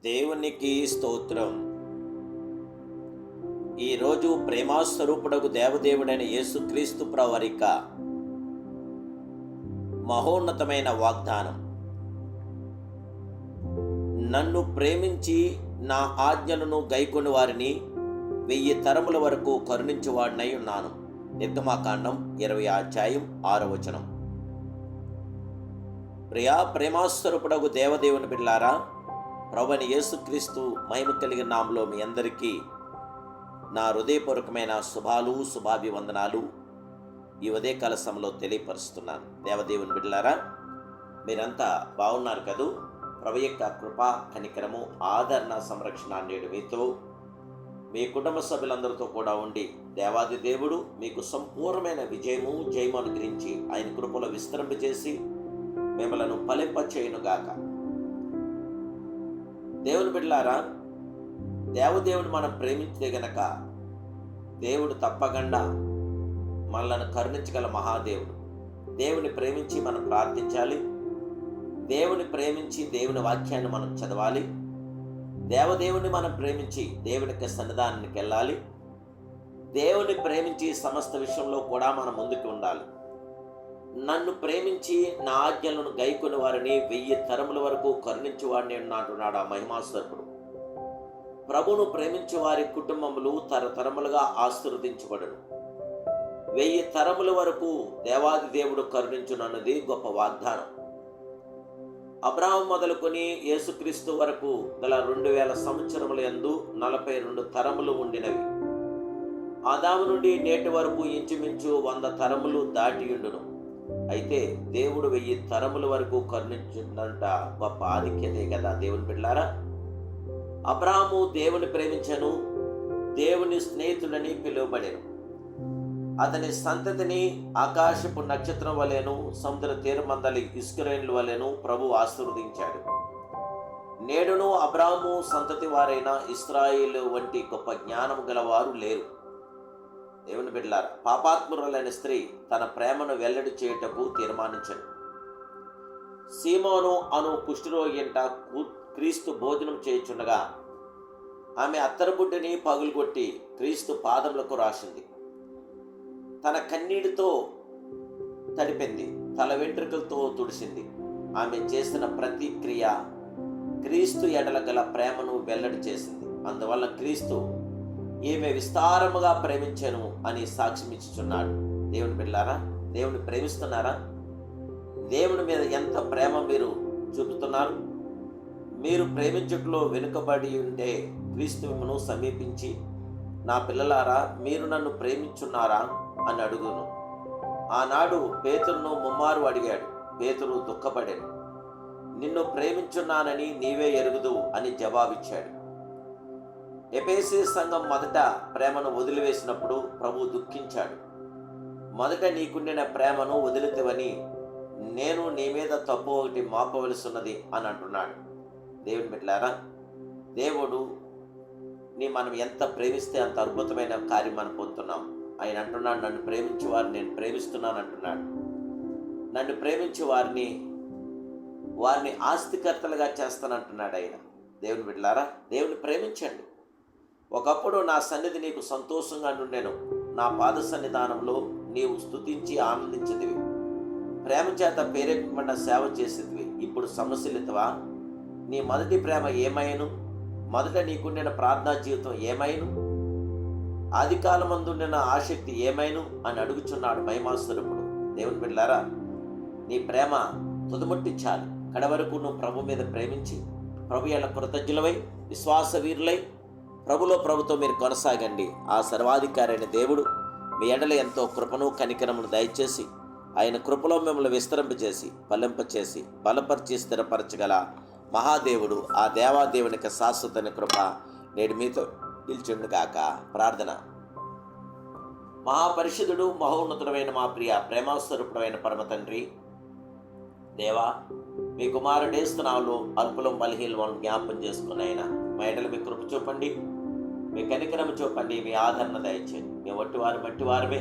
దేవునికి స్తోత్రం. ఈరోజు ప్రేమాస్వరూపుడకు దేవదేవుడైన యేసుక్రీస్తు ప్రభువారి యొక్క మహోన్నతమైన వాగ్దానం. నన్ను ప్రేమించి నా ఆజ్ఞలను గైకొని వారిని 1000 తరముల వరకు కరుణించువాడినై ఉన్నాను. నిర్గమాకాండం 20 ప్రేమాస్వరూపుడకు దేవదేవుని బిడ్డలారా, ప్రభువైన యేసుక్రీస్తు మహిమ కలిగిన నామములో మీ అందరికీ నా హృదయపూర్వకమైన శుభాభివందనాలు ఈ ఉదయకాల సమయంలో తెలియపరుస్తున్నాను. దేవదేవుని బిడ్డలారా, మీరంతా బాగున్నారు కదూ? ప్రభు యొక్క కృప, కనికరము, ఆదరణ, సంరక్షణ నేడు మీతో, మీ కుటుంబ సభ్యులందరితో కూడా ఉండి దేవాది దేవుడు మీకు సంపూర్ణమైన జయము అనుగ్రహించి ఆయన కృపలో విస్తరింపజేసి మిమ్మలను ఫలింపచేయునుగాక. దేవుని బిడ్డలారా, దేవదేవుని మనం ప్రేమించే గనక దేవుడు తప్పకుండా మనలను కరుణించగల మహాదేవుడు. దేవుని ప్రేమించి మనం ప్రార్థించాలి. దేవుని ప్రేమించి దేవుని వాక్యాన్ని మనం చదవాలి. దేవదేవుని మనం ప్రేమించి దేవునికి సన్నిధానానికి వెళ్ళాలి. దేవుని ప్రేమించి సమస్త విషయంలో కూడా మనం ముందుకు ఉండాలి. నన్ను ప్రేమించి నా ఆజ్ఞలను గైకొని వారిని 1000 తరముల వరకు కరుణించువాడిని అంటున్నాడు ఆ మహిమాస్వరూపుడు. ప్రభును ప్రేమించే వారి కుటుంబములు తరతరములుగా ఆశీర్వదించబడును. 1000 తరముల వరకు దేవాది దేవుడు కరుణించునన్నది గొప్ప వాగ్దానం. అబ్రహాము మొదలుకొని యేసుక్రీస్తు వరకు గల 2000 సంవత్సరముల యందు 42 తరములు ఉండినవి. ఆదాము నుండి నేటి వరకు ఇంచుమించు 100 తరములు దాటియుండును. అయితే దేవుడు 1000 తరముల వరకు కరుణించునంట. గొప్ప ఆధిక్యతే కదా దేవుని బిడ్డలారా. అబ్రహాము దేవుని ప్రేమించను, దేవుని స్నేహితుడని పిలువబడెను. అతని సంతతిని ఆకాశపు నక్షత్రం వలెను, సముద్ర తీరమందలి ఇస్కరేణుల వలెను ప్రభు ఆశీర్వదించాడు. నేడును అబ్రహాము సంతతి వారైన ఇశ్రాయేలు వంటి గొప్ప జ్ఞానం గలవారు లేరు. దేవుని బిడ్డలారా, పాపాత్మురాలైన స్త్రీ తన ప్రేమను వెల్లడి చేయుటకు తీర్మానించను. సీమోను అను కుష్ఠరోగి అంట క్రీస్తు భోజనం చేయుచుండగా ఆమె అత్తరబుడ్డిని పగులుగొట్టి క్రీస్తు పాదములకు రాసింది. తన కన్నీటితో తడిపింది, తల వెంట్రుకలతో తుడిసింది. ఆమె చేసిన ప్రతి క్రియ క్రీస్తు ఎడల గల ప్రేమను వెల్లడి చేసింది. అందువల్ల క్రీస్తు ఈమె విస్తారముగా ప్రేమించాను అని సాక్ష్యం ఇచ్చుచున్నాడు. దేవుని బిడ్డలారా, దేవుని ప్రేమిస్తున్నారా? దేవుని మీద ఎంత ప్రేమ మీరు చూపుతున్నారు? మీరు ప్రేమించుటలో వెనుకబడి ఉంటే క్రీస్తు మిమ్మను సమీపించి, నా పిల్లలారా మీరు నన్ను ప్రేమించున్నారా అని అడుగును. ఆనాడు పేతురును ముమ్మారు అడిగాడు. పేతురు దుఃఖపడాను. నిన్ను ప్రేమించున్నానని నీవే ఎరుగుదు అని జవాబిచ్చాడు. ఎఫెసీ సంఘం మొదట ప్రేమను వదిలివేసినప్పుడు ప్రభు దుఃఖించాడు. మొదట నీకుండిన ప్రేమను వదిలితేవని నేను నీ మీద తప్పు ఒకటి మోపవలసిన్నది అని అంటున్నాడు. దేవుని బిడ్డలారా, దేవుడు మనం ఎంత ప్రేమిస్తే అంత అద్భుతమైన కార్యం మనం పొందుతున్నాం. ఆయన అంటున్నాడు, నన్ను ప్రేమించే వారిని నేను ప్రేమిస్తున్నాను అంటున్నాడు. నన్ను ప్రేమించే వారిని ఆస్తికర్తలుగా చేస్తానంటున్నాడు ఆయన. దేవుని బిడ్డలారా, దేవుని ప్రేమించండి. ఒకప్పుడు నా సన్నిధి నీకు సంతోషంగా నుండెను, నా పాద సన్నిధానంలో నీవు స్తుతించి ఆనందించేదివి, ప్రేమ చేత ప్రేరేపింపబడిన సేవ చేసేదివి. ఇప్పుడు సమస్యలితవా? నీ మొదటి ప్రేమ ఏమైను? మొదట నీకుండిన ప్రార్థనా జీవితం ఏమైను? ఆది కాలమందుండిన ఆసక్తి ఏమైను అని అడుగుచున్నాడు మహిమాస్వరూపుడు. దేవుని బిడ్డలారా, నీ ప్రేమ తుదముట్టించాలి. కడవరకు నువ్వు ప్రభు మీద ప్రేమించి ప్రభు ఎడల కృతజ్ఞులవై విశ్వాస వీరులై ప్రభుతో మీరు కొనసాగండి. ఆ సర్వాధికారి అయిన దేవుడు మీ ఎడల ఎంతో కృపను కనికరమును దయచేసి ఆయన కృపలో మిమ్మల్ని విస్తరింపజేసి ఫలింపచేసి బలపరిచి స్థిరపరచగల మహాదేవుడు, ఆ దేవాదేవునికి శాశ్వతమైన కృప నేడు మీతో నిల్చుండుగాక. ప్రార్థన. మహాపరిషుదుడు, మహోన్నతుడమైన మా ప్రియ ప్రేమాస్వరూపుడమైన పరమ తండ్రి, దేవా, మీ కుమారుడేస్తున్నాలో అల్పులం బలహీనలను జ్ఞాపం చేసుకున్నాయినా మా ఎడల మీ కృప చూపండి, మీ కనికరము చూపండి, మీ ఆదరణ దయచేయండి. మీ మట్టి వారమే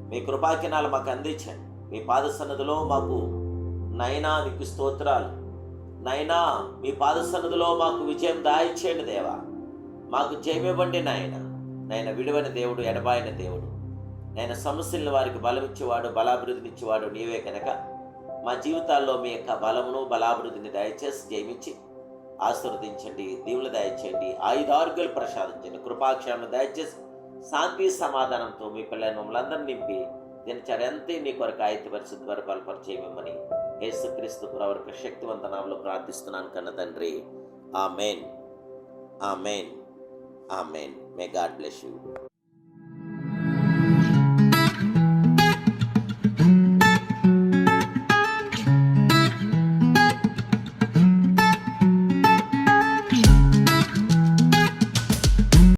మీ కృపాకినాలు మాకు అందించండి. మీ పాద సన్నిధిలో మాకు నైనా నీకు స్తోత్రాలు. నైనా మీ పాద సన్నిధిలో మాకు విజయం దాయిచేయండి దేవా. మాకు జయమివ్వండి నాయన విలువైన దేవుడు, ఎడబాయిన దేవుడు. నేను సమస్యలను వారికి బలమిచ్చేవాడు, బలాభివృద్ధినిచ్చేవాడు నీవే కనుక మా జీవితాల్లో మీ యొక్క బలమును బలాభివృద్ధిని దయచేసి జయమిచ్చి ఆశీర్వదించండి, దీవులు దయచేయండి, ఆయుధారోగ్యాలు ప్రసాదించండి, కృపాక్షేమం దయచేసి శాంతి సమాధానంతో మీ పిల్లలు మమ్మల్ని అందరినీ నింపి దినచర్యంతా నీ కొరకు ఆయుధపరిశుద్ధ వరకు బలపరిచేయమని యేసుక్రీస్తు ప్రభు శక్తివంత నామములో ప్రార్థిస్తున్నాను కన్న తండ్రి. ఆమేన్, ఆమేన్, ఆమేన్. May God bless you.